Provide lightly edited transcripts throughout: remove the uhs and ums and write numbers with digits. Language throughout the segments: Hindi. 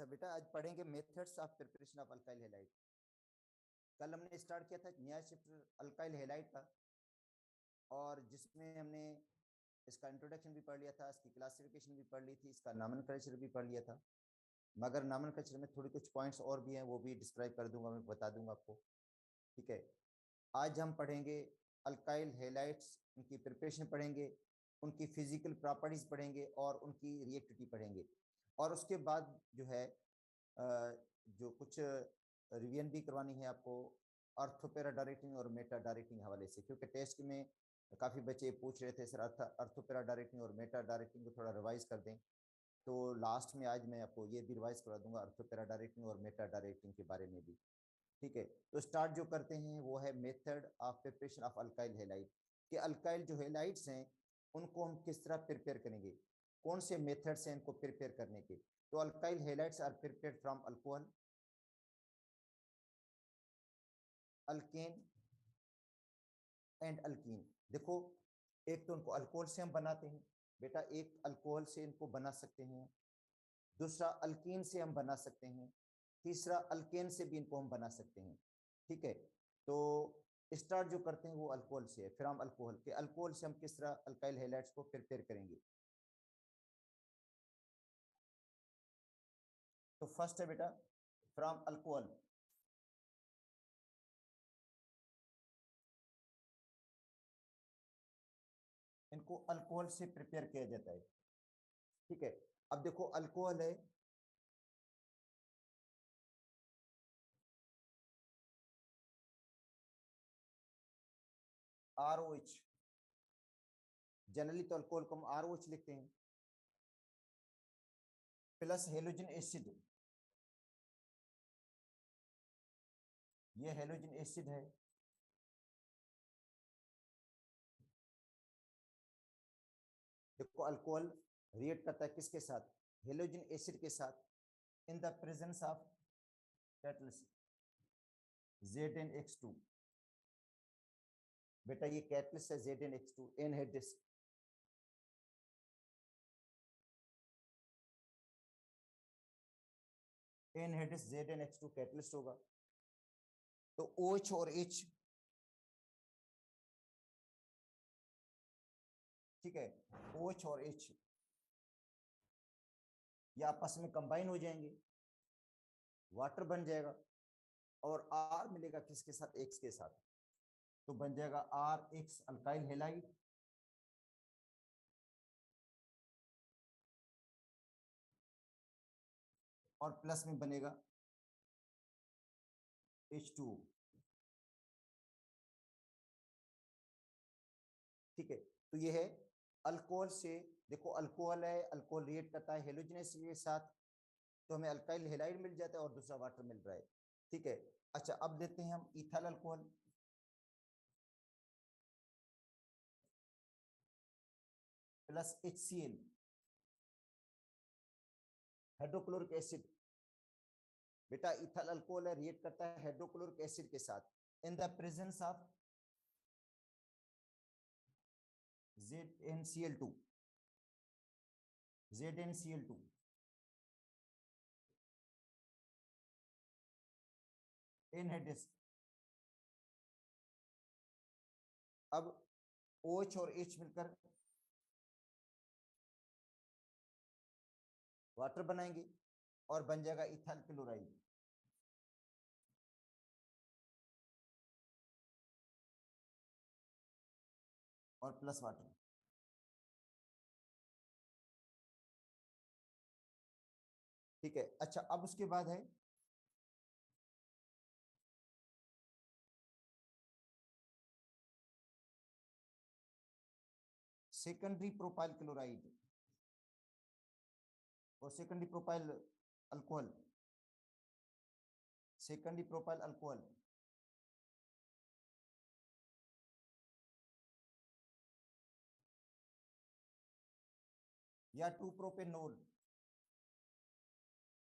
अच्छा बेटा, आज पढ़ेंगे methods of preparation of alkyl halide. कल हमने स्टार्ट किया था नया चैप्टर अल्काइल हैलाइड का, और जिसमें हमने इसका इंट्रोडक्शन भी पढ़ लिया था, इसकी क्लासिफिकेशन भी पढ़ ली थी, इसका नॉमेनक्लेचर भी पढ़ लिया था। मगर नॉमेनक्लेचर में थोड़ी कुछ पॉइंट्स और भी हैं, वो भी डिस्क्राइब कर दूंगा, मैं बता दूंगा आपको। ठीक है, आज हम पढ़ेंगे अल्काइल हैलाइड्स, उनकी प्रिपरेशन पढ़ेंगे, उनकी फिजिकल प्रॉपर्टीज पढ़ेंगे और उनकी रिएक्टिविटी पढ़ेंगे। और उसके बाद जो है जो कुछ रिवीजन भी करवानी है आपको अर्थोपेरा डायरेक्टिंग और मेटा डायरेक्टिंग हवाले से, क्योंकि टेस्ट में काफ़ी बच्चे पूछ रहे थे सर अर्थोपेरा डायरेक्टिंग और मेटा डायरेक्टिंग को थोड़ा रिवाइज कर दें। तो लास्ट में आज मैं आपको ये भी रिवाइज करा दूंगा अर्थोपेरा डायरेक्टिंग और मेटा डायरेक्टिंग के बारे में भी। ठीक है, तो स्टार्ट जो करते हैं वो है method of preparation of alkyl halide, कि अल्काइल जो हैलाइड्स हैं उनको हम किस तरह प्रिपेयर करेंगे, कौन से मेथड्स हैं इनको प्रिपेयर करने के। तो alkyl halides are prepared from alcohol, alkane and alkene. देखो, एक तो उनको अल्कोहल से हम बनाते हैं बेटा, एक अल्कोहल से इनको बना सकते हैं, दूसरा अल्कीन से हम बना सकते हैं, तीसरा अल्केन से भी इनको हम बना सकते हैं। ठीक है, तो स्टार्ट जो करते हैं वो अल्कोहल से है, फिर हम अल्कोहल के अल्कोहल से हम किस तरह अल्काइल हैलाइड्स को प्रिपेयर करेंगे। तो फर्स्ट है बेटा फ्रॉम अल्कोहल, इनको अल्कोहल से प्रिपेयर किया जाता है। ठीक है, अब देखो अल्कोहल है, ROH, जनरली तो अल्कोहल को हम ROH लिखते हैं, प्लस हेलोजन एसिड, ये हेलोजन एसिड है, देखो अल्कोहल रिएक्ट करता है किसके साथ, हेलोजन एसिड के साथ, in the presence of catalyst ZnH2। बेटा ये कैटलिस्ट है ZnH2, एनहेड्रिस, एनहेड्रिस ZnH2 कैटलिस्ट होगा। तो OH और H, ठीक है, OH और H ये आपस में कंबाइन हो जाएंगे, वाटर बन जाएगा, और R मिलेगा किसके साथ, X के साथ, तो बन जाएगा RX अल्काइल हैलाइड। और प्लस में बनेगा H2O। ठीक है, तो ये है अल्कोहल से। देखो अल्कोहल है, अल्कोहल रिएक्ट करता है हेलोजनस के साथ, तो हमें अल्काइल हैलाइड मिल जाता है और दूसरा वाटर मिल रहा है। ठीक है, अच्छा अब देते हैं हम ethyl alcohol, plus HCl hydrochloric acid. बेटा इथाइल अल्कोहल है, रिएक्ट करता है हाइड्रोक्लोरिक एसिड के साथ, in the presence of ZnCl2, ZnCl2। एनहाइड्रिस, अब OH और H मिलकर वाटर बनाएंगे और बन जाएगा इथाइल क्लोराइड। और प्लस वाटर। ठीक है, अच्छा अब उसके बाद है सेकेंडरी प्रोपाइल क्लोराइड और secondary propyl alcohol, secondary propyl alcohol, या 2-प्रोपेनोल।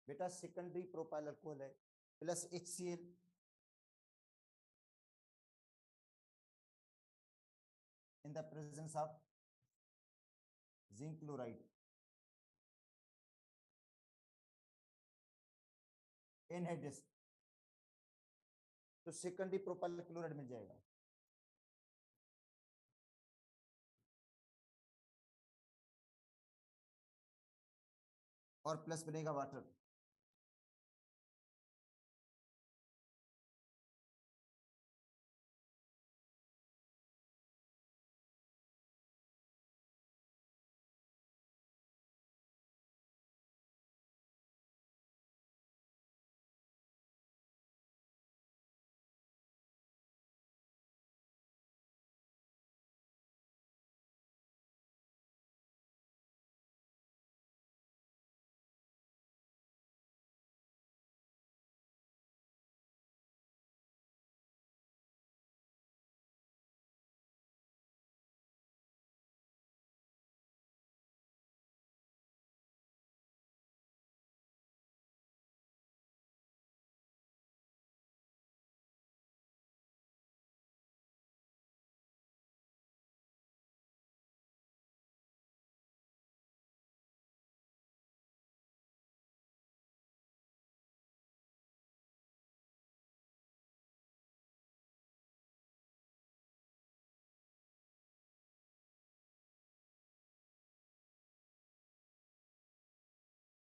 बेटा सेकेंडरी प्रोपाइल अल्कोहल है, plus HCl, in the presence of zinc chloride. Anhydrous, तो सेकेंडरी प्रोपाइल क्लोराइड मिल जाएगा। और प्लस बनेगा वाटर।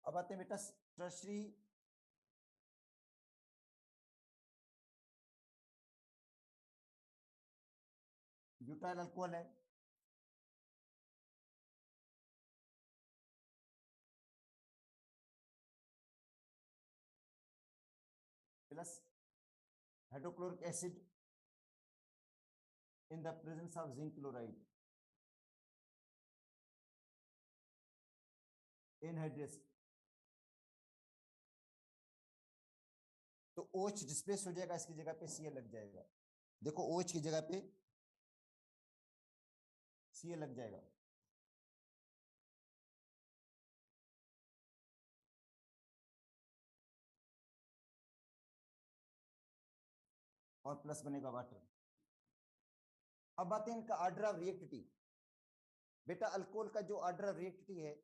अब आते हैं बेटा टर्शरी ब्यूटाइल अल्कोहल है, plus hydrochloric acid in the presence of zinc chloride, anhydrous, तो OH डिस्प्लेस हो जाएगा, इसकी जगह पे Cl लग जाएगा। देखो OH की जगह पे Cl लग जाएगा। और प्लस बनेगा वाटर। अब बात है इनका ऑर्डर ऑफ रिएक्टिविटी। बेटा अल्कोहल का जो ऑर्डर ऑफ रिएक्टिविटी है,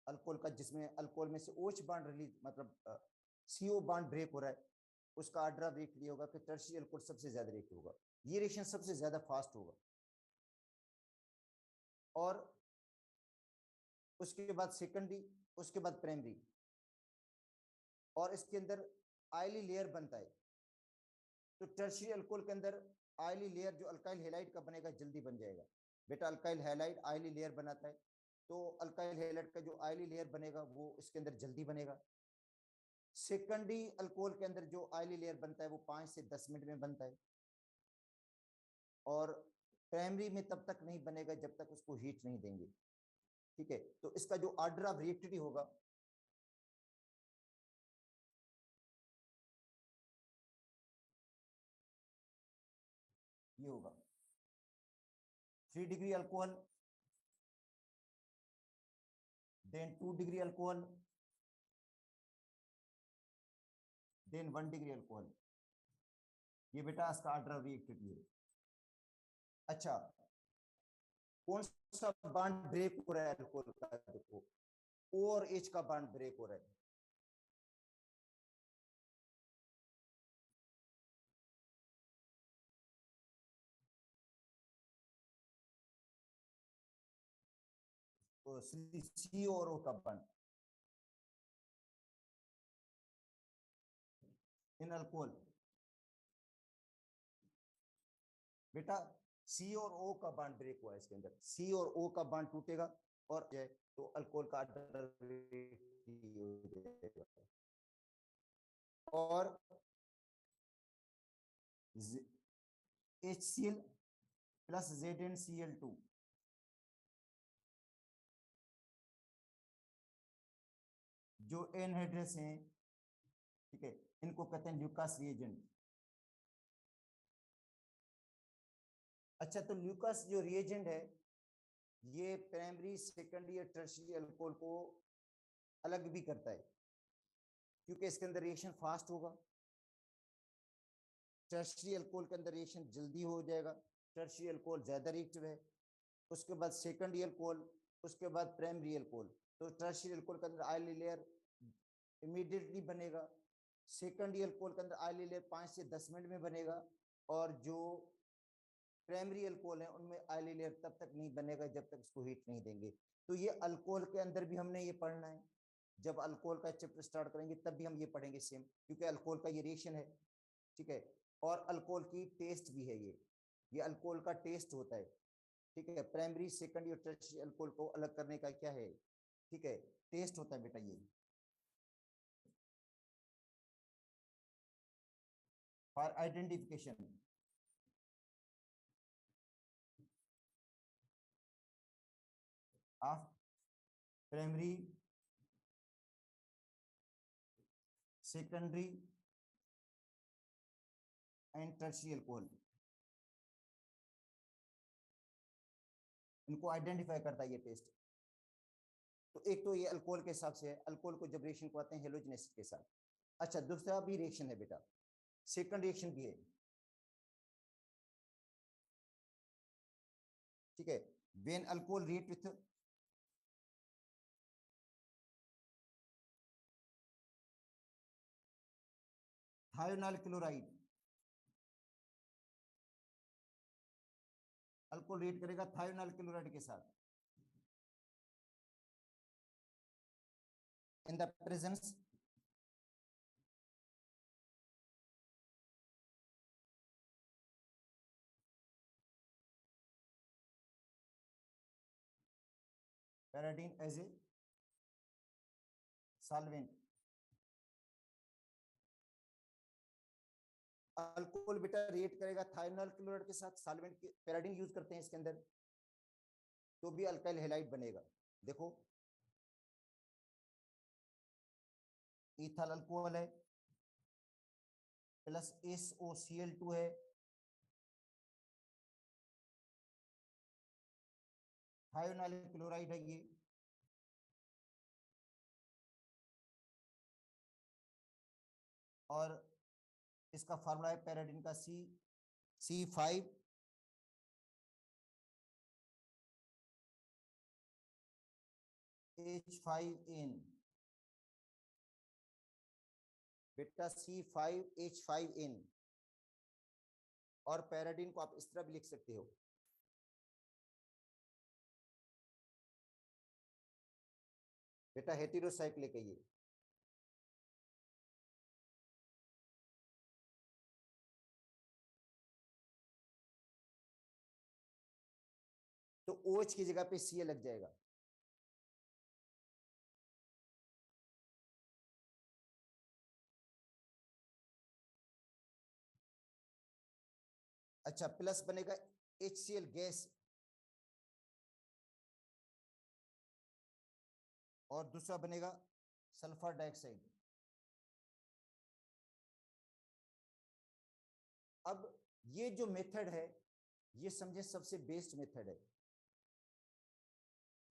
अल्कोहल का जिसमें अल्कोहल में से OH बॉन्ड रिलीज मतलब CO बॉन्ड ब्रेक हो रहा है, उसका ऑर्डर ऑफ रिएक्टिविटी होगा कि टर्शियरी अल्कोहल सबसे ज्यादा रिएक्ट होगा, ये रिएक्शन सबसे ज्यादा फास्ट होगा। और उसके बाद सेकेंडरी, उसके बाद प्राइमरी, और इसके अंदर ऑयली लेयर बनता है। तो टर्शियरी अल्कोहल के अंदर ऑयली लेयर जो अल्काइल हैलाइड का बनेगा जल्दी बन जाएगा। बेटा अल्काइल हैलाइड ऑयली लेयर बनाता है, तो अल्काइल हैलाइड का जो ऑयली लेयर बनेगा वो इसके अंदर जल्दी बनेगा। सेकेंडरी अल्कोहल के अंदर जो ऑयली लेयर बनता है वो 5 से 10 मिनट में बनता है, और प्राइमरी में तब तक नहीं बनेगा जब तक उसको हीट नहीं देंगे। ठीक है, तो इसका जो ऑर्डर ऑफ रिएक्टिविटी होगा ये होगा 3 degree alcohol, then 2 degree alcohol, then 1 degree alcohol. ये बेटा इसका ऑर्डर ऑफ रिएक्टिविटी है। अच्छा, कौन सा बॉन्ड ब्रेक हो रहा है अल्कोहल का? देखो O और H का बॉन्ड ब्रेक हो रहा है। तो C और O का बॉन्ड इन अल्कोहल, बेटा C और O का बॉन्ड ब्रेक हुआ है, इसके अंदर C और O का बॉन्ड टूटेगा और तो अल्कोहल का ऑर्डर हो जाएगा। और HCl प्लस ZnCl2, जो एनहाइड्रस हैं, ठीक है, इनको कहते हैं ल्यूकास रिएजेंट। अच्छा, तो ल्यूकास जो रिएजेंट है ये प्राइमरी, सेकेंडरी या टर्शियरी अल्कोहल को अलग भी करता है, क्योंकि इसके अंदर रिएक्शन फास्ट होगा। टर्शियरी अल्कोहल के अंदर रिएक्शन जल्दी हो जाएगा, टर्शियरी अल्कोहल ज्यादा रिएक्टिव है, उसके बाद सेकेंडरी अल्कोहल, उसके बाद प्राइमरी अल्कोहल। तो टर्शियरी अल्कोहल के अंदर ऑयली लेयर इमीडिएटली बनेगा। सेकेंडरी अल्कोहल के अंदर आयली लेयर 5 से 10 मिनट में बनेगा, और जो प्राइमरी अल्कोहल है उनमें आयली लेयर तब तक नहीं बनेगा जब तक इसको हीट नहीं देंगे। तो ये अल्कोहल के अंदर भी हमने ये पढ़ना है, जब अल्कोहल का चैप्टर स्टार्ट करेंगे तब भी हम ये पढ़ेंगे सेम, क्योंकि अल्कोहल का ये रिएक्शन है, ठीक है। और अल्कोहल की टेस्ट भी है, ये अल्कोहल का टेस्ट होता है, ठीक है। प्राइमरी सेकेंडरी और टर्शियरी अल्कोहल को अलग करने का क्या है, ठीक है, टेस्ट होता है बेटा। ये for identification of primary secondary and tertiary alcohol, इनको आइडेंटिफाई करता है ये टेस्ट। तो एक तो ये अल्कोहल के हिसाब से है, अल्कोहल को जब रिएक्शन को आते हैं हेलोजन एसिड के साथ। अच्छा, दूसरा भी रिएक्शन है बेटा, सेकंड रिएक्शन भी है, ठीक है। When alcohol react with thionyl chloride, alcohol react करेगा थायोनाइल क्लोराइड के साथ in the presence pyridine as a solvent. Alcohol बेटा रिएक्ट करेगा थायोनाइल क्लोराइड के साथ, सॉल्वेंट के पैराडीन यूज करते हैं इसके अंदर, तो भी अल्काइल हैलाइड बनेगा। देखो इथाइल अल्कोहल है प्लस SOCl2 है, थायोनाइल क्लोराइड है ये, और इसका फार्मूला है पैराडीन का C5H5N, बेटा C5H5N। और पैराडीन को आप इस तरह भी लिख सकते हो, बेटा हेटेरोसाइक्लिक है ये। तो OH की जगह पे Cl लग जाएगा। अच्छा, प्लस बनेगा HCl गैस, और दूसरा बनेगा सल्फर डाइऑक्साइड। अब ये जो मेथड है ये समझे सबसे बेस्ट मेथड है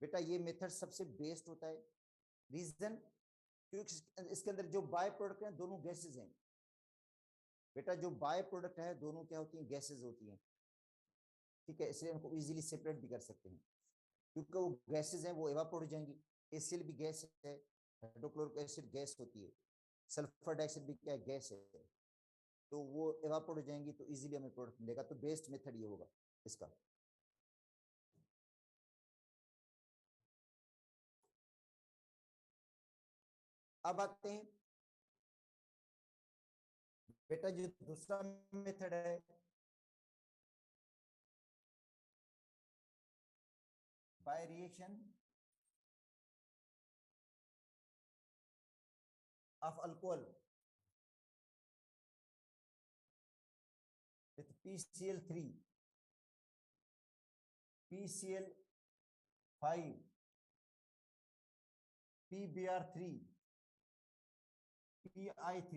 बेटा, ये मेथड सबसे बेस्ट होता है। रीजन, क्योंकि इसके अंदर जो बाय प्रोडक्ट है दोनों गैसेज हैं बेटा, जो बाय प्रोडक्ट है दोनों क्या होती हैं, गैसेज होती हैं, ठीक है। इसलिए उनको इजीली सेपरेट भी कर सकते हैं, क्योंकि वो गैसेज हैं, वो एवापोरेट हो जाएंगी। HCl भी गैस है, हाइड्रोक्लोरिक एसिड गैस होती है, सल्फर डाइऑक्साइड भी क्या है, गैस है, तो वो एवापोरेट हो जाएंगी, तो इजीली हमें प्रोडक्ट मिलेगा। तो बेस्ट मेथड ये होगा इसका। अब आते हैं बेटा जो दूसरा मेथड है, by reaction of alcohol with PCl3, PCl5, PBr3, PI3,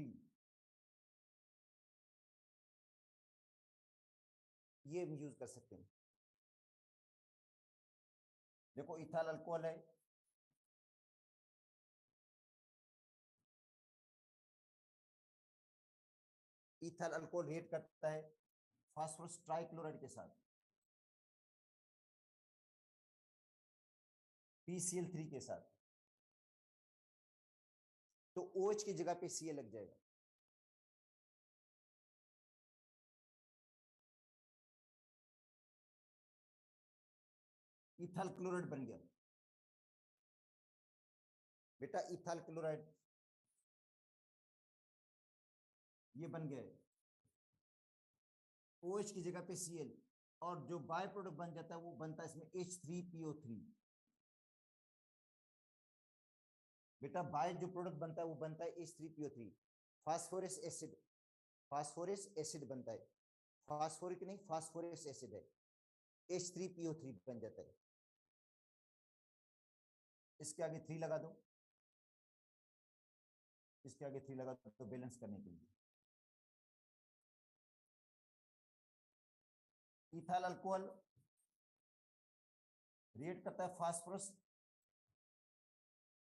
ये हम यूज कर सकते हैं। देखो इथाइल अल्कोहल है, इथाइल अल्कोहल रिएक्ट करता है फास्फोरस ट्राइक्लोराइड के साथ, PCl3 के साथ, तो OH की जगह पे Cl लग जाएगा। इथाइल क्लोराइड बन गया बेटा, इथाइल क्लोराइड ये बन गया। OH की जगह पे Cl, और जो बाय प्रोडक्ट बन जाता है वो बनता है इसमें H3PO3। बेटा बाय जो प्रोडक्ट बनता है वो बनता है H3PO3, phosphorus acid, phosphorus acid बनता है, फास्फोरिक नहीं फास्फोरस एसिड है, H3PO3 बन जाता है। इसके आगे 3 लगा दो, इसके आगे 3 लगा दो तो बैलेंस करने के लिए। इथाइल अल्कोहल रिएक्ट करता है फास्फोरस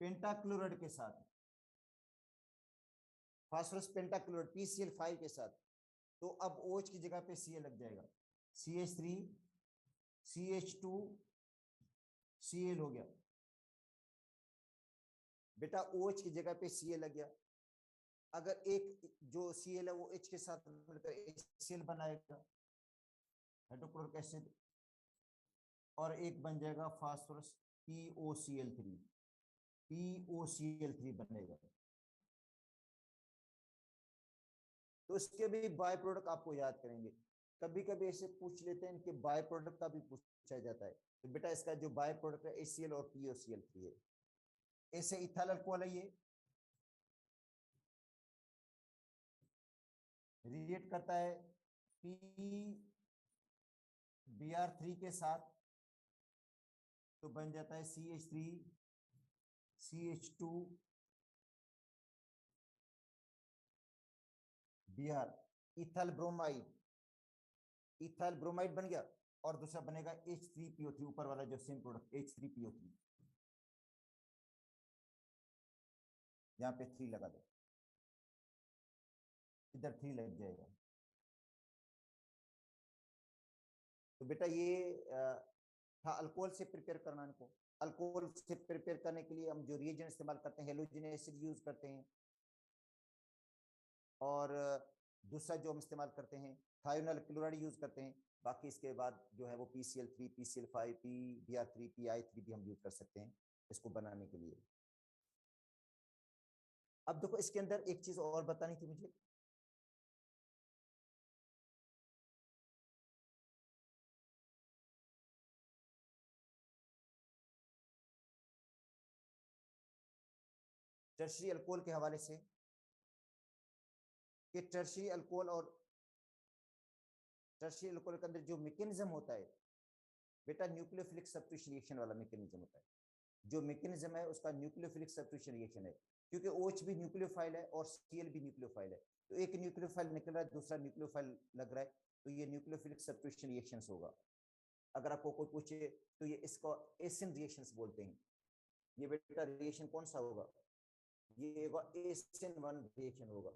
पेंटाक्लोराइड के साथ, फास्फोरस पेंटाक्लोराइड PCl5 के साथ। तो अब OH की जगह पे Cl लग जाएगा, CH3 CH2 Cl हो गया। बेटा OH की जगह पे Cl लग गया। अगर एक जो Cl है वो H के साथ मिलकर HCl बनाएगा, हाइड्रोक्लोरिक एसिड, और एक बन जाएगा फास्फोरस POCl3, POCl3 बनेगा। तो इसके भी बाय प्रोडक्ट आपको याद करेंगे, कभी कभी ऐसे पूछ लेते हैं कि बाय प्रोडक्ट का भी पूछा जाता है। तो बेटा इसका जो बाय प्रोडक्ट है HCl और POCl3 है। ऐसे इथाइल अल्कोहल है, ये रिएक्ट करता है PBr3 के साथ, तो बन जाता है CH3 CH2 Br, ethyl bromide, ethyl bromide बन गया। और दूसरा बनेगा H3PO3, ऊपर वाला जो सेम प्रोडक्ट H3PO3, यहां पे 3 लगा दो, इधर 3 लग जाएगा। तो बेटा ये था अल्कोहल से प्रिपेयर करना। इनको अल्कोहल से प्रिपेयर करने के लिए हम जो रिएजेंट इस्तेमाल करते हैं, हेलोजन एसिड यूज करते हैं, और दूसरा जो हम इस्तेमाल करते हैं थायोनाइल क्लोराइड यूज करते हैं। बाकी इसके बाद जो है वो PCl3 PCl5 PBr3 PI3 भी हम यूज कर सकते हैं इसको बनाने के लिए। अब देखो इसके अंदर एक चीज और बतानी थी मुझे, टर्शरी अल्कोहल के हवाले से, कि टर्शरी अल्कोहल और टर्शरी अल्कोहल के अंदर जो मैकेनिज्म होता है बेटा, न्यूक्लियोफिलिक सब्स्टिट्यूशन रिएक्शन वाला मैकेनिज्म होता है। जो मैकेनिज्म है उसका न्यूक्लियोफिलिक सब्स्टिट्यूशन रिएक्शन है, क्योंकि OH भी न्यूक्लियोफाइल है और Cl भी न्यूक्लियोफाइल है। तो एक न्यूक्लियोफाइल निकल रहा है, दूसरा न्यूक्लियोफाइल लग रहा है, तो ये न्यूक्लियोफिलिक सब्स्टिट्यूशन रिएक्शंस होगा। अगर आपको कोई पूछे तो ये इसको एसिन रिएक्शंस बोलते हैं। ये बेटा रिएक्शन कौन सा होगा, ये होगा एसिन 1 रिएक्शन होगा।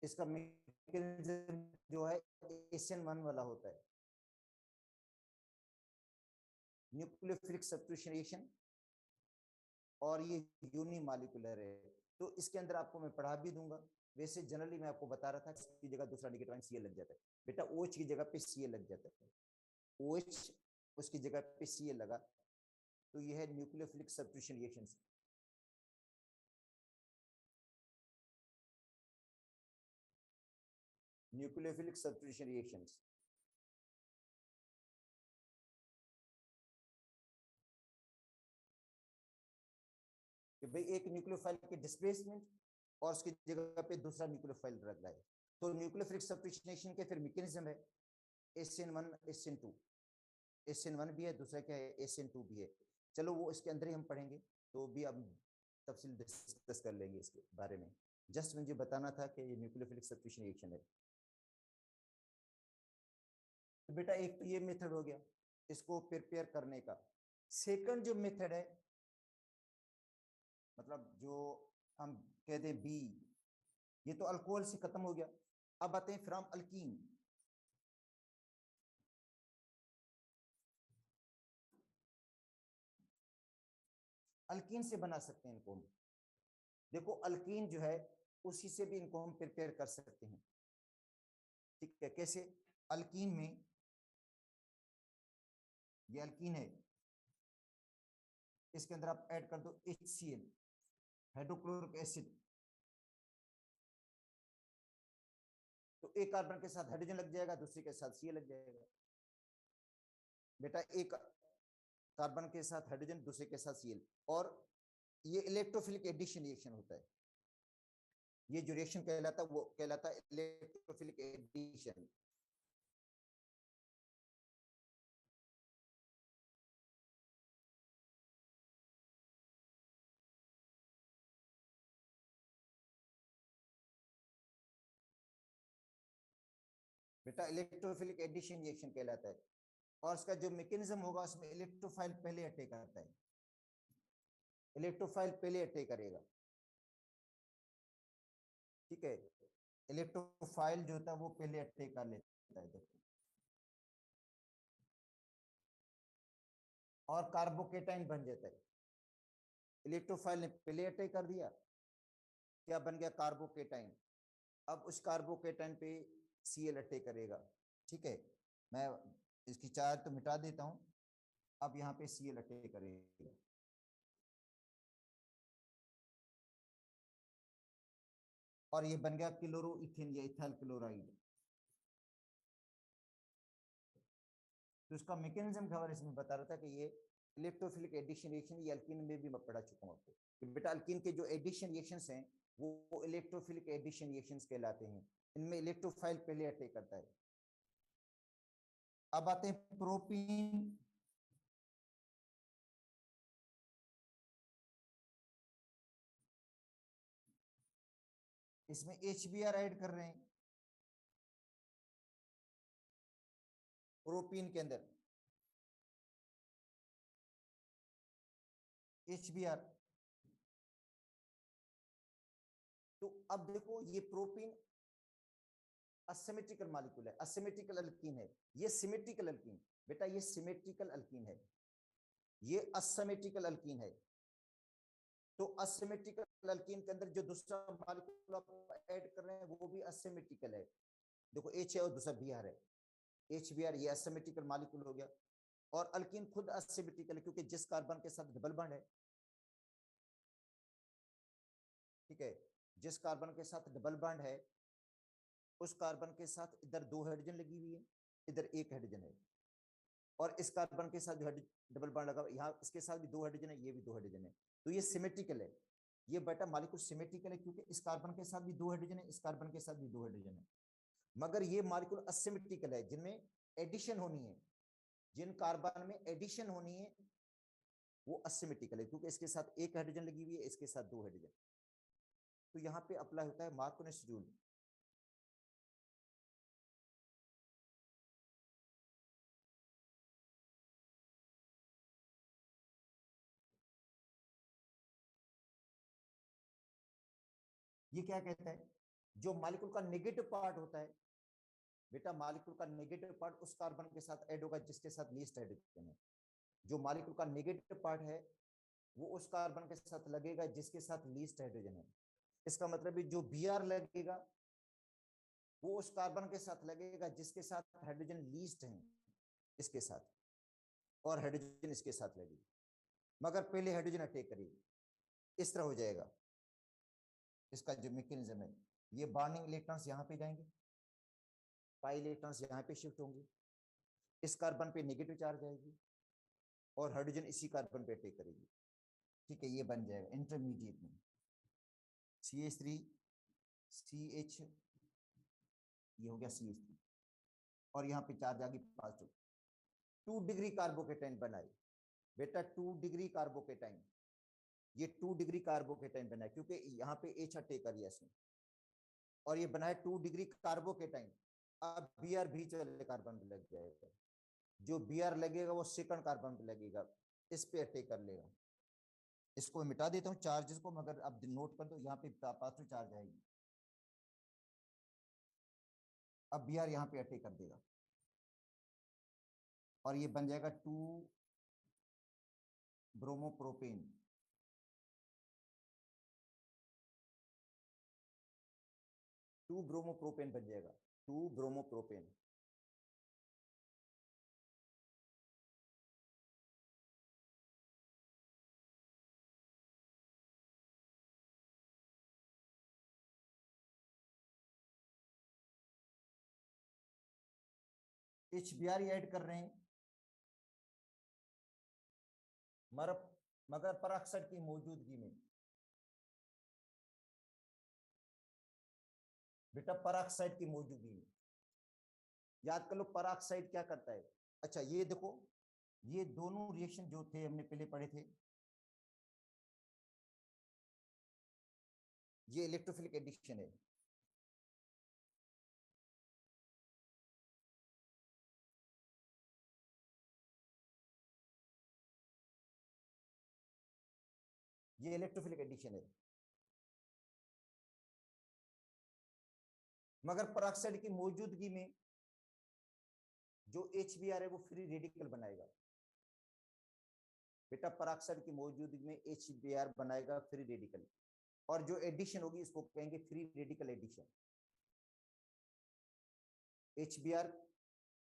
इसका मैकेनिज्म जो है एसिन 1 वाला होता है, न्यूक्लियोफिलिक सब्स्टिट्यूशन रिएक्शन, और ये यूनिमॉलिक्यूलर है। तो इसके अंदर आपको मैं पढ़ा भी दूंगा। वैसे जनरली मैं आपको बता रहा था इसकी जगह दूसरा नेगेटिव आयन Cl लग जाता है। बेटा OH की जगह पे Cl लग जाता है, OH उसकी जगह पे Cl लगा, तो यह है nucleophilic substitution reactions. Nucleophilic substitution reactions, कि भाई एक न्यूक्लियोफाइल के डिस्प्लेसमेंट और उसकी जगह पे दूसरा न्यूक्लियोफाइल रख रहा है। तो न्यूक्लियोफिलिक सब्स्टिट्यूशन के फिर मैकेनिज्म है SN1 SN2, SN1 भी है, दूसरा क्या है SN2 भी है। चलो वो इसके अंदर ही हम पढ़ेंगे, तो भी हम तफसील डिस्कस कर लेंगे इसके बारे में। जस्ट मुझे बताना था कि ये न्यूक्लियोफिलिक सब्स्टिट्यूशन रिएक्शन है। तो बेटा एक तो ये मेथड हो गया इसको प्रिपेयर करने का। सेकंड जो मेथड है, मतलब जो हम कहते हैं बी, ये तो अल्कोहल से खत्म हो गया। अब आते हैं फ्रॉम अल्कीन। अल्कीन से बना सकते हैं इनको हम। देखो अल्कीन जो है उसी से भी इनको हम प्रिपेयर कर सकते हैं। ठीक है, कैसे? अल्कीन में, ये अल्कीन है, इसके अंदर आप ऐड कर दो HCl, हाइड्रोक्लोरिक एसिड, तो एक कार्बन के साथ हाइड्रोजन लग जाएगा, दूसरे के साथ Cl लग जाएगा। बेटा एक कार्बन के साथ हाइड्रोजन, दूसरे के साथ Cl, और ये इलेक्ट्रोफिलिक एडिशन रिएक्शन होता है। ये जो रिएक्शन कहलाता है वो कहलाता है इलेक्ट्रोफिलिक एडिशन। बेटा इलेक्ट्रोफिलिक एडिशन रिएक्शन कहलाता है, और इसका जो मैकेनिज्म होगा उसमें इलेक्ट्रोफाइल पहले अटैक करता है, इलेक्ट्रोफाइल पहले अटैक करेगा। ठीक है, इलेक्ट्रोफाइल जो होता है वो पहले अटैक कर लेता है। देखो, और कार्बोकेटाइन बन जाता है। इलेक्ट्रोफाइल ने पहले अटैक कर दिया, क्या बन गया? कार्बोकेटाइन। अब उस कार्बोकेटाइन पे Cl अटैक करेगा। ठीक है, मैं इसकी चार्ज तो मिटा देता हूं। अब यहाँ पे Cl अटैक करेगा, और ये बन गया क्लोरोइथेन या इथाइल क्लोराइड। तो इसका मैकेनिज्म के हवाले से मैं बता रहा था कि ये इलेक्ट्रोफिलिक एडिशन रिएक्शन, ये अल्कीन में भी मैं पढ़ा चुका हूं आपको कि बेटा अल्कीन के जो एडिशन रिएक्शंस हैं वो इलेक्ट्रोफिलिक एडिशन रिएक्शंस कहलाते हैं। इनमें इलेक्ट्रोफाइल पहले अटैक करता है। अब आते हैं प्रोपीन। इसमें HBr ऐड कर रहे हैं प्रोपीन के अंदर, HBr। तो अब देखो ये प्रोपीन असिमेट्रिकल मॉलिक्यूल है, असिमेट्रिकल अल्कीन है। ये सिमेट्रिकल अल्कीन, बेटा ये सिमेट्रिकल अल्कीन है, ये असिमेट्रिकल अल्कीन है। तो असिमेट्रिकल अल्कीन के अंदर जो दूसरा मॉलिक्यूल आप ऐड कर रहे हैं वो भी असिमेट्रिकल है। देखो H है और दूसरा Br है, HBr, ये असिमेट्रिकल मॉलिक्यूल हो गया। और अल्कीन खुद असिमेट्रिकल है क्योंकि जिस कार्बन के साथ डबल बॉन्ड है, ठीक है, जिस कार्बन के साथ डबल बॉन्ड है उस कार्बन के साथ इधर 2 हाइड्रोजन लगी हुई है, इधर 1 हाइड्रोजन है, और इस कार्बन के साथ जो डबल बॉन्ड लगा यहाँ इसके साथ भी 2 हाइड्रोजन है, ये भी 2 हाइड्रोजन है। तो ये सिमेट्रिकल है, ये बेटा मॉलिक्यूल सिमेट्रिकल है क्योंकि इस कार्बन के साथ भी 2 हाइड्रोजन है, इस कार्बन के साथ भी 2 हाइड्रोजन है। मगर ये मॉलिक्यूल असिमेट्रिकल है, जिनमें एडिशन होनी है, जिन कार्बन में एडिशन होनी है वो असिमेट्रिकल है क्योंकि इसके साथ 1 हाइड्रोजन लगी हुई है, इसके साथ 2 हाइड्रोजन। तो यहाँ पे अप्लाई होता है मार्कोनिस रूल। ये क्या कहता है? जो मॉलिक्यूल का नेगेटिव पार्ट होता है, बेटा मॉलिक्यूल का नेगेटिव पार्ट उस कार्बन के साथ ऐड होगा जिसके साथ लीस्ट हाइड्रोजन है। जो मॉलिक्यूल का नेगेटिव पार्ट है वो उस कार्बन के साथ लगेगा जिसके साथ लीस्ट हाइड्रोजन है। इसका मतलब है जो Br लगेगा वो उस कार्बन के साथ लगेगा जिसके साथ हाइड्रोजन लीस्ट है, इसके साथ, और हाइड्रोजन इसके साथ लगेगी, मगर पहले हाइड्रोजन अटैक करेगी। इस तरह हो जाएगा इसका जो मैकेनिज्म है। ये बॉन्डिंग इलेक्ट्रॉन्स यहाँ पे जाएंगे, पाई इलेक्ट्रॉन्स यहाँ पे शिफ्ट होंगे, इस कार्बन पे नेगेटिव चार्ज आएगी और हाइड्रोजन इसी कार्बन पे अटैक करेगी। ठीक है, ये बन जाएगा इंटरमीडिएट में CH3 CH, ये हो गया CH3, और यहाँ पे चार्ज आ गई पॉजिटिव। 2 डिग्री कार्बोकेटाइन बनाए, बेटा 2 डिग्री कार्बोकेटाइन, ये 2 डिग्री कार्बोकेटाइन बना है क्योंकि यहाँ पे H अटैक कर लिया इसने, और ये बना है 2 डिग्री कार्बोकेटाइन। अब Br बीच वाले कार्बन पे लग जाएगा, जो Br लगेगा वो सेकंड कार्बन पे लगेगा, इस पे अटैक कर लेगा। इसको मिटा देता हूँ चार्जेस को, मगर अब नोट कर दो यहाँ पे पॉजिटिव चार्ज आएगी। अब Br यहाँ पे अटैक कर देगा और ये बन जाएगा 2 ब्रोमोप्रोपेन। 2 ब्रोमोप्रोपेन बन जाएगा, 2 ब्रोमोप्रोपेन। HBr ऐड कर रहे हैं, मगर मगर परऑक्साइड की मौजूदगी में। बेटा परऑक्साइड की मौजूदगी में याद कर लो परऑक्साइड क्या करता है। अच्छा ये देखो, ये दोनों रिएक्शन जो थे हमने पहले पढ़े थे, ये इलेक्ट्रोफिलिक एडिशन है। ये इलेक्ट्रोफिलिक एडिशन है, मगर परऑक्साइड की मौजूदगी में जो HBr है वो फ्री रेडिकल बनाएगा। बेटा परऑक्साइड की मौजूदगी में HBr बनाएगा फ्री रेडिकल, और जो एडिशन होगी इसको कहेंगे फ्री रेडिकल एडिशन। HBr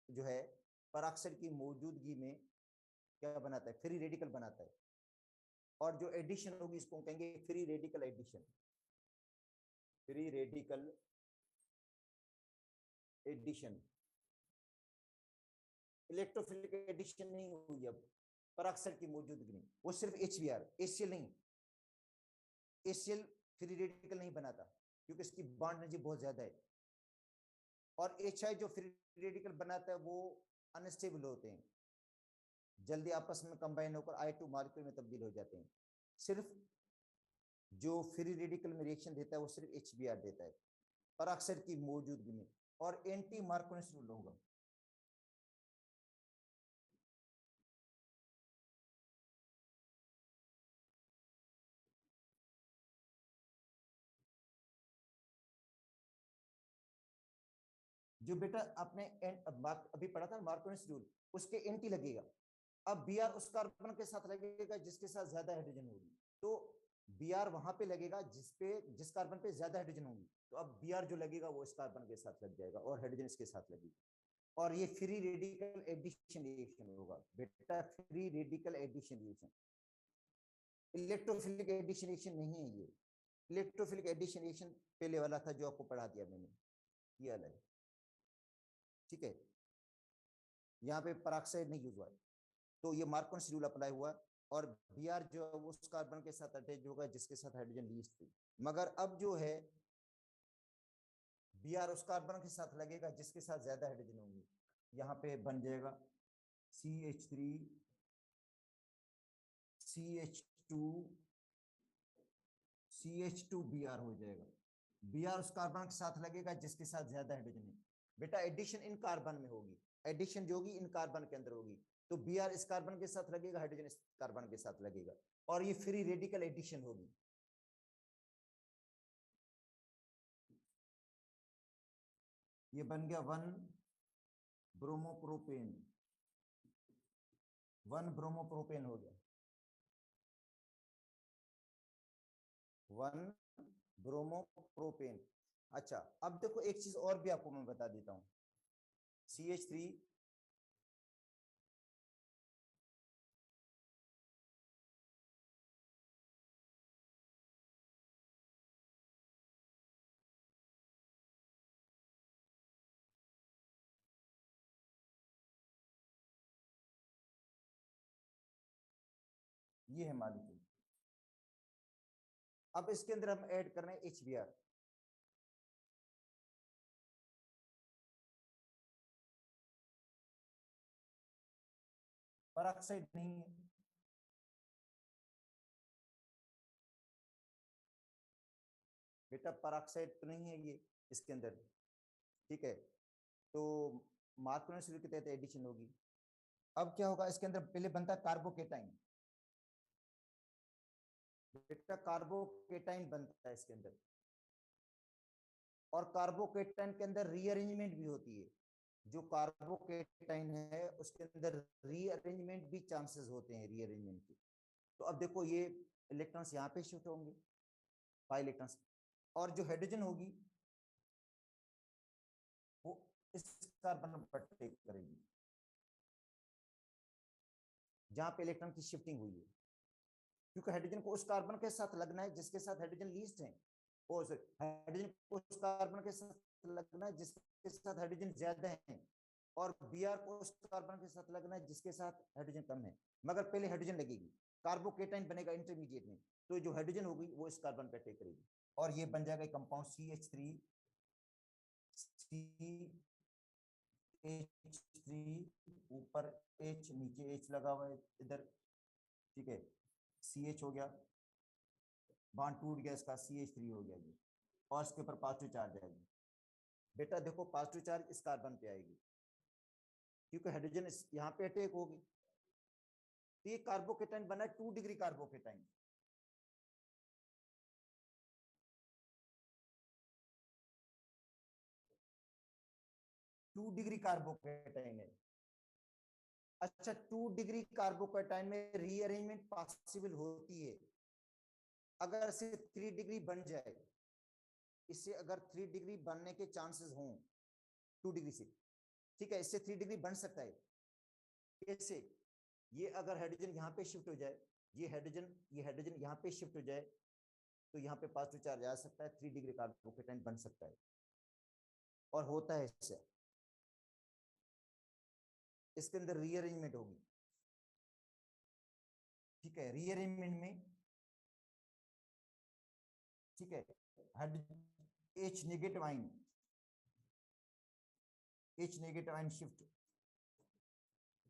जो है परऑक्साइड की मौजूदगी में क्या बनाता है, फ्री रेडिकल बनाता है, और जो एडिशन होगी इसको कहेंगे free radical addition. Free radical addition, electrophilic addition नहीं हुई अब परऑक्साइड की मौजूदगी में, वो सिर्फ HBr, HCl नहीं। HCl फ्री रेडिकल नहीं बनाता क्योंकि इसकी बॉन्ड एनर्जी बहुत ज्यादा है, और HI जो फ्री रेडिकल बनाता है वो अनस्टेबल होते हैं, जल्दी आपस में कंबाइन होकर I2 मॉलिक्यूल में तब्दील हो जाते हैं। सिर्फ जो फ्री रेडिकल में रिएक्शन देता है वो सिर्फ HBr देता है परऑक्साइड की मौजूदगी में, और एंटी मार्कोनिस रूल होगा। जो बेटा आपने अभी पढ़ा था मार्कोनिस रूल, उसके एंटी लगेगा। अब Br उस कार्बन के साथ लगेगा जिसके साथ ज्यादा हाइड्रोजन होगी, तो Br वहां पे लगेगा जिस कार्बन पे ज्यादा हाइड्रोजन होगी, तो अब Br जो लगेगा वो इस कार्बन के साथ लग जाएगा और हाइड्रोजन इसके साथ लगेगी, और ये फ्री रेडिकल एडिशन रिएक्शन होगा। बेटा free radical addition reaction, electrophilic addition reaction नहीं है ये। इलेक्ट्रोफिलिक एडिशन रिएक्शन पहले वाला था जो आपको पढ़ा दिया मैंने, ये वाला है, ठीक है। यहाँ पे पेरोक्साइड नहीं यूज हुआ है, तो ये मार्कोनिस रूल अप्लाई हुआ, और Br जो है वो उस कार्बन के साथ अटैच होगा जिसके साथ हाइड्रोजन लीस्ट थी, मगर अब जो है Br उस कार्बन के साथ लगेगा जिसके साथ ज्यादा हाइड्रोजन होंगी, यहाँ पे बन जाएगा CH3 CH2 CH2Br हो जाएगा। Br उस कार्बन के साथ लगेगा जिसके साथ ज्यादा हाइड्रोजन है। बेटा एडिशन इन कार्बन में होगी, एडिशन जो होगी इन कार्बन के अंदर होगी, तो Br इस कार्बन के साथ लगेगा, हाइड्रोजन इस कार्बन के साथ लगेगा, और ये फ्री रेडिकल एडिशन होगी। ये बन गया 1 ब्रोमोप्रोपेन, 1 ब्रोमोप्रोपेन हो गया, 1 ब्रोमोप्रोपेन। अच्छा अब देखो एक चीज और भी आपको मैं बता देता हूं, CH3 ये है मॉलिक्यूल। अब इसके अंदर हम ऐड कर रहे हैं HBr, पेरोक्साइड नहीं है, बेटा पेरोक्साइड तो नहीं है ये इसके अंदर, ठीक है। तो मार्कोनिस रूल के तहत एडिशन होगी। अब क्या होगा, इसके अंदर पहले बनता है कार्बोकेटाइन, बेटा कार्बोकेटाइन बनता है इसके अंदर, और कार्बोकेटाइन के अंदर रीअरेंजमेंट भी होती है। जो कार्बोकेटाइन है उसके अंदर रीअरेंजमेंट भी चांसेस होते हैं, रीअरेंजमेंट के। तो अब देखो ये इलेक्ट्रॉन्स यहाँ पे शिफ्ट होंगे, पाई इलेक्ट्रॉन्स, और जो हाइड्रोजन होगी कार्बन पर अटैक करेगी जहां पे इलेक्ट्रॉन की शिफ्टिंग हुई है, क्योंकि हाइड्रोजन को उस कार्बन के साथ लगना है जिसके साथ हाइड्रोजन लीस्ट है, और हाइड्रोजन को उस कार्बन के साथ लगना है जिसके साथ हाइड्रोजन ज्यादा है, और Br को उस कार्बन के साथ लगना है जिसके साथ हाइड्रोजन कम है। मगर पहले हाइड्रोजन लगेगी, कार्बोकेटाइन बनेगा इंटरमीडिएट में, तो जो हाइड्रोजन होगी वो इस कार्बन पे अटैक करेगी और ये बन जाएगा कंपाउंड CH3 ऊपर H, नीचे H लगा हुआ है इधर, ठीक है, CH हो गया, बॉन्ड टूट गया इसका, CH3 हो गया ये, और इसके ऊपर पॉजिटिव चार्ज आएगी। बेटा देखो पॉजिटिव चार्ज इस कार्बन पे आएगी क्योंकि हाइड्रोजन यहाँ पे अटैक होगी, तो ये कार्बोकेटाइन बना 2 degree carbocation. Two degree carbocation है। अच्छा 2 डिग्री कार्बोकेटाइन में रीअरेंजमेंट पॉसिबल होती है अगर से 3 डिग्री बन जाए, इससे अगर 3 डिग्री बनने के चांसेस हों 2 डिग्री से, ठीक है, इससे 3 डिग्री बन सकता है। कैसे? ये अगर हाइड्रोजन यहाँ पे शिफ्ट हो जाए, ये हाइड्रोजन यहाँ पे शिफ्ट हो जाए, तो यहाँ पे पॉजिटिव चार्ज आ सकता है, 3 डिग्री कार्बोकेटाइन बन सकता है, और होता है इससे। इसके अंदर रीअरेंजमेंट होगी, ठीक है, रीअरेंजमेंट में, ठीक है, H negative ion, H negative ion shift,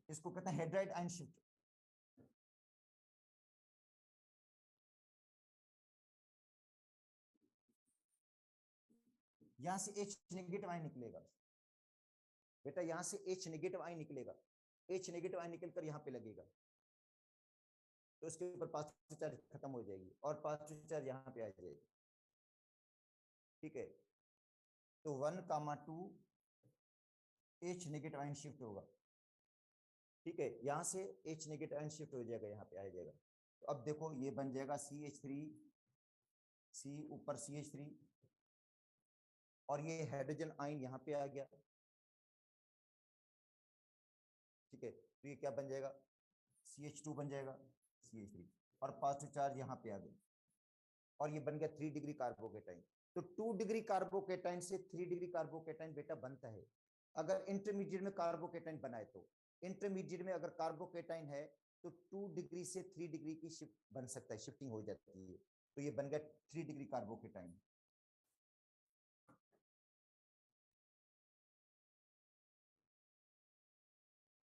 इसको कहते हैं हेड्राइड आयन शिफ्ट। यहां से H नेगेटिव आयन निकलेगा बेटा, यहां से H नेगेटिव आयन निकलेगा, H नेगेटिव आयन निकलकर यहां पे लगेगा, तो उसके ऊपर पॉजिटिव चार्ज खत्म हो जाएगी और पॉजिटिव चार्ज यहां पे आ जाएगी, ठीक है। तो 1,2 H नेगेटिव आयन शिफ्ट होगा, ठीक है, यहां से H नेगेटिव आयन शिफ्ट हो जाएगा, यहाँ पे आ जाएगा। तो अब देखो ये बन जाएगा CH3, C ऊपर CH3, और ये हाइड्रोजन आयन यहाँ पे आ गया, ठीक है, तो ये क्या बन जाएगा, CH2 बन जाएगा, CH3, और पॉजिटिव चार्ज यहाँ पे आ गया, और ये बन गया 3 डिग्री कार्बोकेटाइन। तो 2 डिग्री कार्बोकेटाइन से 3 डिग्री कार्बोकेटाइन बेटा बनता है अगर इंटरमीडिएट में कार्बोकेटाइन बनाए तो। इंटरमीडिएट में अगर कार्बोकेटाइन है तो 2 डिग्री से 3 डिग्री की शिफ्ट बन सकता है, शिफ्टिंग हो जाती है, तो ये बन गया 3 डिग्री कार्बोकेटाइन।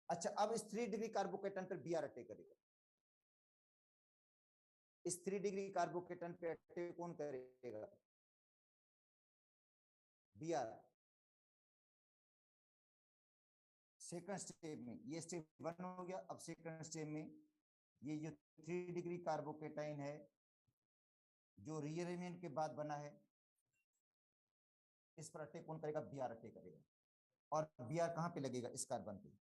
अच्छा अब इस 3 डिग्री कार्बोकेटाइन पर Br अटैक करेगा, इस 3 डिग्री कार्बोकेटाइन पे अटैक कौन करेगा, Br। सेकंड स्टेप में, ये स्टेप 1 हो गया, अब सेकंड स्टेप में ये जो 3 डिग्री कार्बोकेटाइन है जो रीअरेंजमेंट के बाद बना है, इस पर अटैक कौन करेगा, Br अटैक करेगा, और Br कहां पे लगेगा, इस कार्बन पे।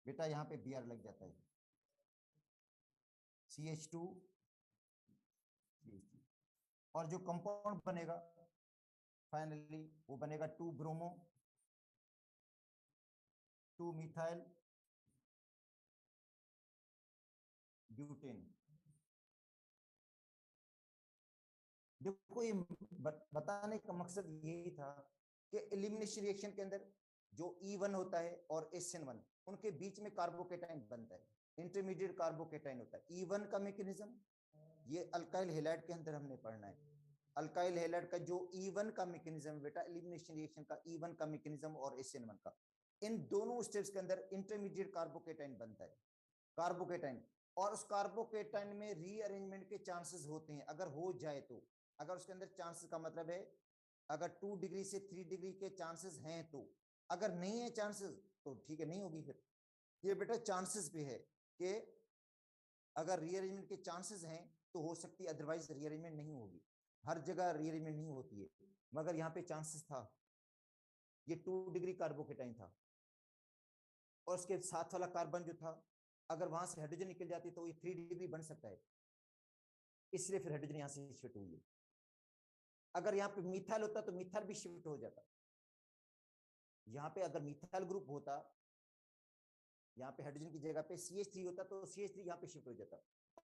बेटा यहाँ पे Br लग जाता है, CH2, और जो कंपाउंड बनेगा फाइनली वो बनेगा 2 ब्रोमो 2 मिथाइल ब्यूटेन। देखो ये बताने का मकसद यही था कि एलिमिनेशन रिएक्शन के अंदर जो E1 होता है और SN1 उनके बीच में कार्बोकेटाइन बनता है, इंटरमीडिएट कार्बोकेटाइन होता है। E1 का मैकेनिज्म ये अल्काइल हैलाइड के अंदर हमने पढ़ना है, अल्काइल हैलाइड का जो E1 का मैकेनिज्म बेटा, एलिमिनेशन रिएक्शन का E1 का मैकेनिज्म और SN1 का, इन दोनों स्टेप्स के अंदर इंटरमीडिएट कार्बोकेटाइन बनता है, कार्बोकेटाइन, और उस कार्बोकेटाइन में रीअरेंजमेंट के चांसेस होते हैं अगर हो जाए तो। अगर उसके अंदर चांसेस का मतलब है अगर 2 डिग्री से 3 डिग्री के चांसेस हैं तो, अगर नहीं है चांसेस तो ठीक है, नहीं होगी। फिर ये बेटा चांसेस भी है कि अगर रीअरेंजमेंट के चांसेस हैं तो हो सकती है, अदरवाइज रीअरेंजमेंट नहीं होगी, हर जगह रीअरेंजमेंट नहीं होती है, मगर यहाँ पे चांसेस था, ये 2 डिग्री कार्बोकेटाइन था, और उसके साथ वाला कार्बन जो था अगर वहां से हाइड्रोजन निकल जाती तो ये 3 डिग्री बन सकता है, इसलिए फिर हाइड्रोजन यहां से शिफ्ट हुई है। अगर यहाँ पे मिथाइल होता तो मिथाइल भी शिफ्ट हो जाता। यहाँ पे अगर मिथाइल ग्रुप होता, यहाँ पे हाइड्रोजन की जगह पे CH3 होता तो CH3 यहाँ पे शिफ्ट हो जाता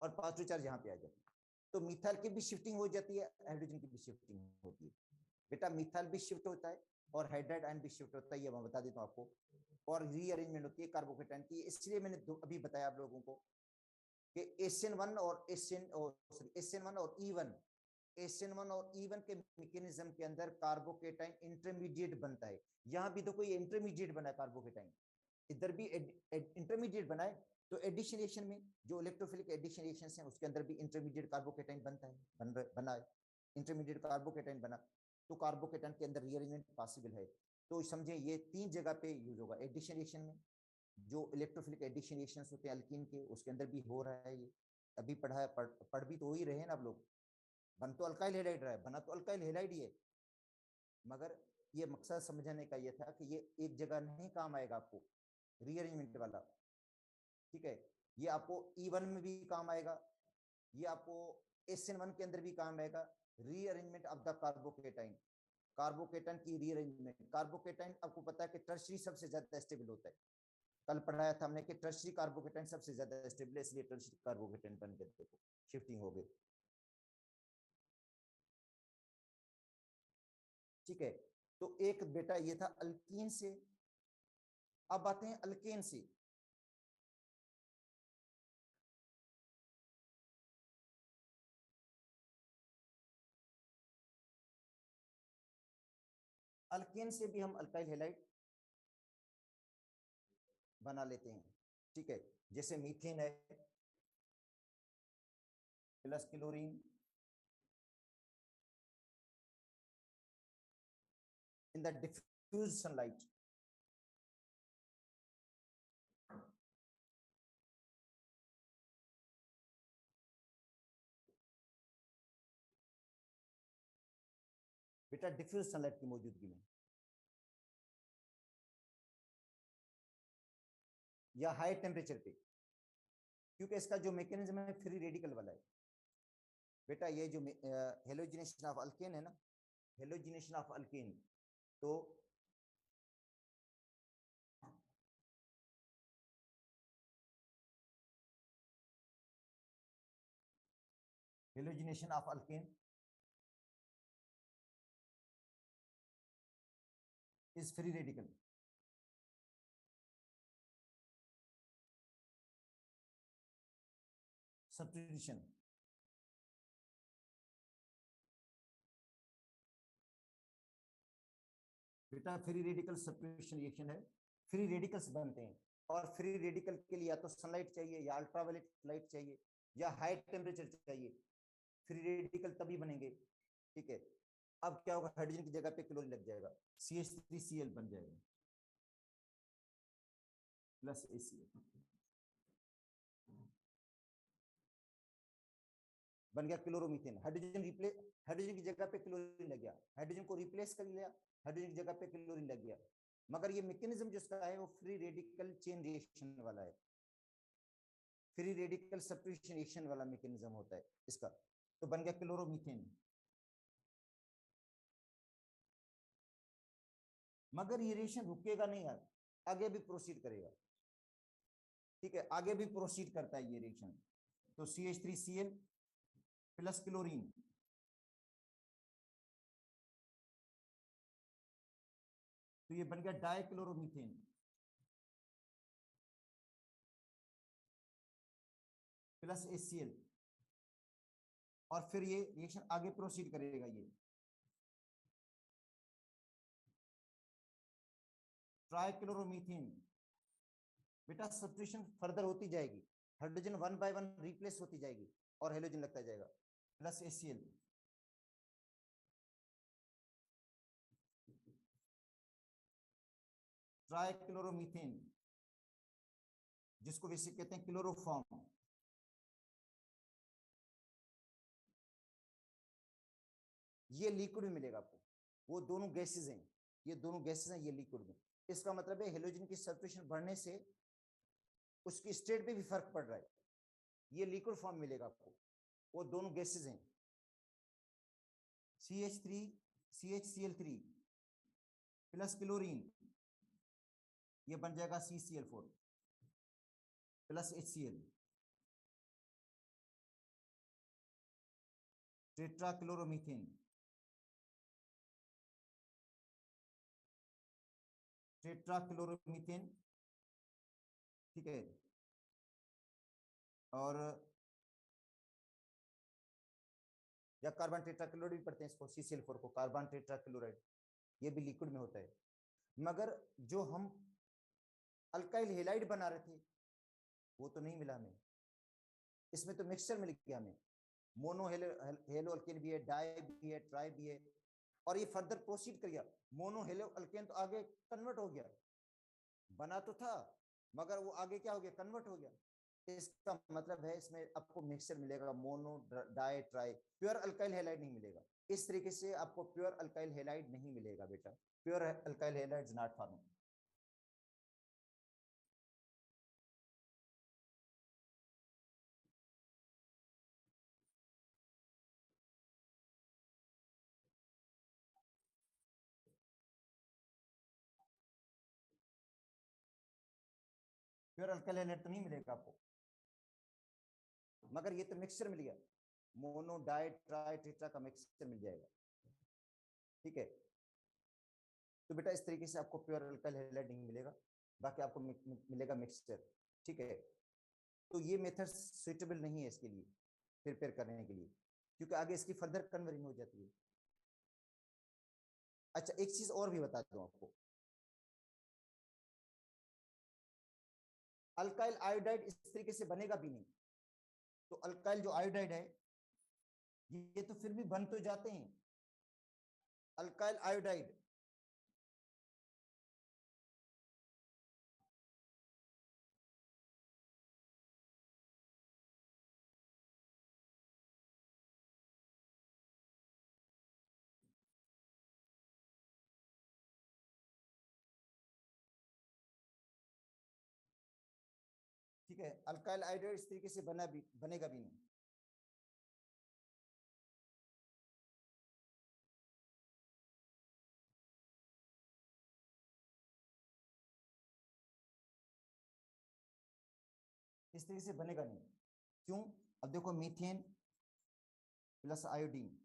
और पॉजिटिव चार्ज यहाँ पे आ जाता। तो मिथाइल की भी शिफ्टिंग हो जाती है, हाइड्रोजन की भी शिफ्टिंग होती है। बेटा मिथाइल भी शिफ्ट होता है और हाइड्राइड आयन भी शिफ्ट होता है, ये मैं बता देता हूँ आपको। और रीअरेंजमेंट होती है कार्बोकेटाइन की, इसलिए मैंने अभी बताया आप लोगों को कि SN1 और SN1 और E1 के मैकेनिज्म के अंदर कार्बोकेटाइन इंटरमीडिएट बनता है। यहां भी तो कोई इंटरमीडिएट बना है कार्बोकेटाइन, इधर भी इंटरमीडिएट बना है। तो एडिशन रिएक्शन में जो इलेक्ट्रोफिलिक एडिशन रिएक्शंस हैं उसके अंदर भी इंटरमीडिएट कार्बोकेटाइन बनता है, बना है, इंटरमीडिएट कार्बोकेटाइन बना, तो कार्बोकेटाइन के अंदर रीअरेंजमेंट पॉसिबल है। तो समझे ये 3 जगह पे यूज होगा। एडिशन रिएक्शन में जो इलेक्ट्रोफिलिक एडिशन रिएक्शंस होते हैं अल्कीन के, उसके अंदर भी हो रहा है ये, अभी पढ़ा है, पढ़ भी तो हो ही रहे हैं ना आप लोग। बन तो अल्काइल हैलाइड रहा है, बना तो अल्काइल हैलाइड ही है, मगर ये मकसद समझने का ये था कि ये एक जगह नहीं काम आएगा आपको रीअरेंजमेंट वाला, ठीक है। ये आपको E1 में भी काम आएगा, ये आपको SN1 के अंदर भी काम आएगा। Rearrangement of the carbocation, carbocation की रीअरेंजमेंट। कार्बोकेटाइन आपको पता है कि टर्शरी सबसे ज्यादा स्टेबल होता है, कल पढ़ाया था हमने कि टर्शरी कार्बोकेटाइन सबसे ज्यादा स्टेबल है, इसलिए टर्शरी कार्बोकेटाइन बन के देखो शिफ्टिंग हो गई, ठीक है। तो एक बेटा ये था अल्कीन से। अब आते हैं अल्केन से। अल्केन से भी हम अल्काइल हैलाइड बना लेते हैं, ठीक है। जैसे मीथेन है plus chlorine in the diffuse sunlight, बेटा डिफ्यूज सनलाइट की मौजूदगी में या हाई टेम्परेचर पे, क्योंकि इसका जो मैकेनिज्म है फ्री रेडिकल वाला है। बेटा ये जो हेलोजिनेशन ऑफ अल्केन है ना, हेलोजिनेशन ऑफ अल्केन, तो halogenation of alkane is free radical. Substitution, बेटा फ्री रेडिकल सब्स्टिट्यूशन रिएक्शन है, फ्री रेडिकल्स बनते हैं। और फ्री रेडिकल के लिए या तो सनलाइट चाहिए या अल्ट्रावायलेट लाइट चाहिए या हाई टेम्परेचर चाहिए, फ्री रेडिकल तभी बनेंगे, ठीक है। अब क्या होगा, हाइड्रोजन की जगह पे क्लोरीन लग जाएगा, CH3Cl बन जाएगा प्लस ACl, बन गया क्लोरोमीथेन। हाइड्रोजन की जगह पे क्लोरीन लग गया, हाइड्रोजन को रिप्लेस कर लिया, हाइड्रोजन की जगह पे क्लोरीन लग गया। मगर ये मैकेनिज्म जिसका है वो फ्री रेडिकल चेन रिएक्शन वाला है, फ्री रेडिकल सब्स्टिट्यूशन रिएक्शन वाला मैकेनिज्म होता है इसका। तो बन गया क्लोरोमीथेन। मगर ये रिएक्शन रुकेगा नहीं यार, आगे भी प्रोसीड करेगा, ठीक है, आगे भी प्रोसीड करता है ये रिएक्शन। तो CH3Cl प्लस क्लोरीन, तो ये बन गया डाइक्लोरोमीथेन प्लस HCl, और फिर ये रिएक्शन आगे प्रोसीड करेगा। ये ट्राइक्लोरोमीथेन, बेटा सब्स्टिट्यूशन फर्दर होती जाएगी, हाइड्रोजन 1 बाय 1 रिप्लेस होती जाएगी और हेलोजन लगता जाएगा प्लस HCl, ट्राइक्लोरोमीथेन, जिसको वैसे कहते हैं क्लोरोफॉर्म। ये लिक्विड में मिलेगा आपको, वो दोनों गैसेज हैं, ये दोनों गैसेज हैं, ये लिक्विड में। इसका मतलब है हेलोजन की सब्स्टिट्यूशन बढ़ने से उसकी स्टेट पे भी फर्क पड़ रहा है, ये लिक्विड फॉर्म मिलेगा आपको। वो दोनों गैसेज हैं, CH3 CHCl3 प्लस क्लोरीन, ये बन जाएगा CCl4 प्लस HCl, टेट्राक्लोरोमीथेन, टेट्राक्लोरोमीथेन, ठीक है। और या कार्बन टेट्राक्लोराइड भी पढ़ते हैं इसको, CCl4 को कार्बन टेट्राक्लोराइड, ये भी लिक्विड में होता है। मगर जो हम अल्काइल हेलाइड बना रहे थे वो तो नहीं मिला हमें, इसमें तो मिक्सचर मिल गया हमें, मोनो हेलो अल्केन भी है, डाई भी है, ट्राई भी है, और ये फर्दर प्रोसीड कर गया, मोनो हेलो अल्केन तो आगे कन्वर्ट हो गया, बना तो था मगर वो आगे क्या हो गया, कन्वर्ट हो गया। इसका मतलब है इसमें आपको मिक्सचर मिलेगा, mono di tri, pure alkyl halide नहीं मिलेगा। इस तरीके से आपको प्योर अल्काइल हेलाइड नहीं मिलेगा बेटा, pure alkyl halide is not found. Pure alkyl halide तो नहीं मिलेगा आपको, मगर ये तो मिक्सचर मिल गया, मोनो डाई ट्राई टेट्रा का मिक्सचर मिल जाएगा, ठीक है। तो बेटा इस तरीके से आपको प्योर अल्काइल हैलाइड नहीं मिलेगा, बाकी आपको मिलेगा मिक्सचर, ठीक है। तो ये मेथड सुइटेबल नहीं है इसके लिए प्रिपेयर करने के लिए, क्योंकि आगे इसकी फर्दर कन्वर्जन हो जाती है। अच्छा एक चीज और भी बता दूं आपको, अल्काइल आयोडाइड इस तरीके से बनेगा भी नहीं, तो अल्काइल जो आयोडाइड है ये तो फिर भी बन तो जाते हैं, अल्काइल आयोडाइड ठीक है, अल्काइल आयोडाइड इस तरीके से बनेगा भी नहीं। इस तरीके से बनेगा नहीं, क्यों? अब देखो मीथेन प्लस आयोडीन,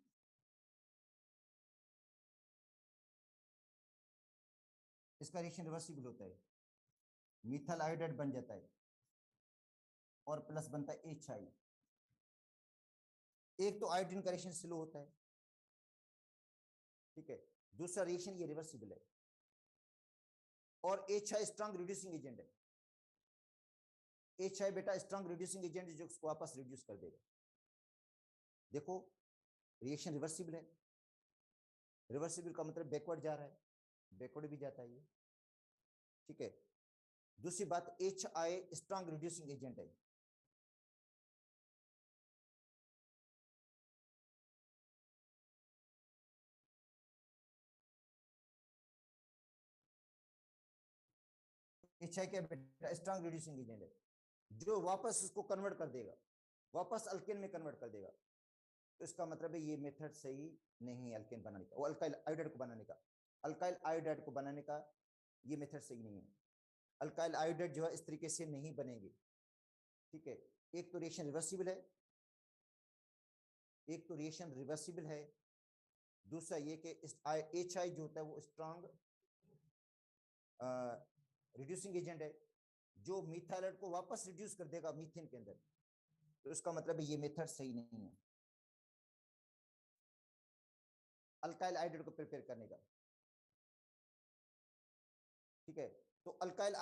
इसका रिएक्शन रिवर्सिबल होता है, मिथाइल आयोडाइड बन जाता है और प्लस बनता है HI। एक तो आयोडीन का रिएक्शन स्लो होता है, ठीक है, दूसरा रिएक्शन ये रिवर्सिबल है, और HI स्ट्रांग रिड्यूसिंग एजेंट है। HI बेटा स्ट्रांग रिड्यूसिंग एजेंट जो उसको वापस रिड्यूस कर देगा। देखो रिएक्शन रिवर्सिबल है, रिवर्सिबल का मतलब बैकवर्ड जा रहा है, बैकवर्ड भी जाता है ये, ठीक है। दूसरी बात HI स्ट्रांग रिड्यूसिंग एजेंट है, HI क्या बेटा स्ट्रांग रिड्यूसिंग एजेंट है, जो वापस उसको कन्वर्ट कर देगा, वापस अल्केन में कन्वर्ट कर देगा। तो इसका मतलब है ये मेथड सही नहीं है अल्केन बनाने का, वो अल्काइल आयोडाइड को बनाने का, अल्काइल आयोडाइड को बनाने का ये मेथड सही नहीं है। अल्काइल आयोडाइड जो है इस तरीके से नहीं बनेगी, ठीक है। एक तो रिएक्शन रिवर्सिबल है, एक तो रिएक्शन रिवर्सिबल है, दूसरा ये कि HI जो होता है वो स्ट्रांग रिड्यूसिंग एजेंट है, जो मिथाइल को वापस रिड्यूस कर देगा मीथेन के अंदर। तो इसका मतलब है ये मेथड सही नहीं है अल्काइल आयोडाइड को प्रिपेयर करने का, ठीक है। तो अल्काइल